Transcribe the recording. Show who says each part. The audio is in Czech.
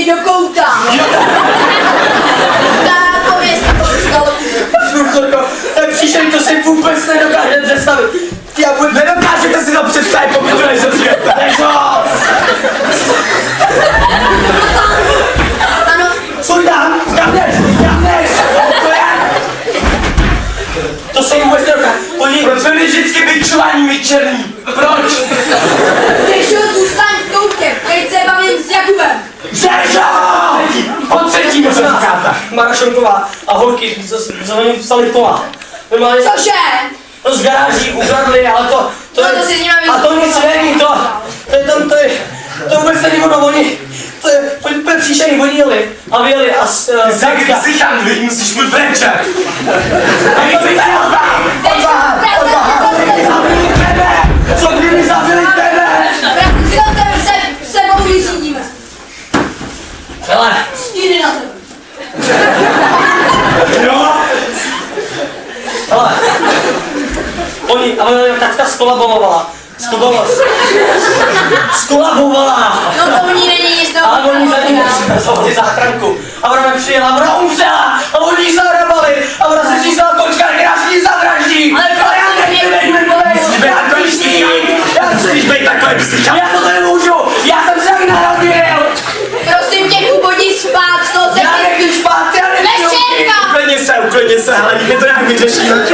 Speaker 1: do kouta. Tak, pověz, co se stalo.
Speaker 2: Profesorko, ten příšerný, to si vůbec nedokážete představit.
Speaker 3: Nedokážete si to představit, pokud to neřeknete.
Speaker 1: Ano.
Speaker 3: Stůj tam, kam jdeš, to je.
Speaker 2: To se vůbec nedokáže.
Speaker 3: Proč jsme vždycky vyčovaní, my černí? Proč?
Speaker 1: Řešo, zůstaň v koutě, teď se bavím s Jakubem.
Speaker 3: Řešo! Po třetí, co říkáte?
Speaker 2: Marašonková a holky, co oni psali pomáhat. Normálně,
Speaker 1: Cože?
Speaker 2: no z garáží ukradli, ale to
Speaker 1: No to si s nimi
Speaker 2: a to nic není, to to vůbec není ono, oni, to je příšerný, oni jeli a vyjeli a
Speaker 3: Jsi chandlík, musíš mu brečet. Co kdyby zavili tebe?
Speaker 1: Bratři, s tebe sebou vyřídíme.
Speaker 2: Hele,
Speaker 1: Stíny na tebe.
Speaker 3: Jo?
Speaker 2: hele, oni, a ona taťka skolabovala.
Speaker 1: No to u ní není nic
Speaker 2: Ale
Speaker 1: nového.
Speaker 2: oni za ní zavolali záchranku. A ona přijela, a ona umřela. A oni ji zahrabali. A ona se čísla kočka, která se ní zavraždí.
Speaker 1: Ale proč to mě
Speaker 3: Musíš být takový psychák.
Speaker 2: Já to nemůžu. Já jsem se tak narodil.
Speaker 1: Prosím tě, Kubo, spát, z toho se
Speaker 2: Já nechci špát, já nechci.
Speaker 1: Večerka!
Speaker 3: Uklidni se, hele, my to nějak vyřešíme.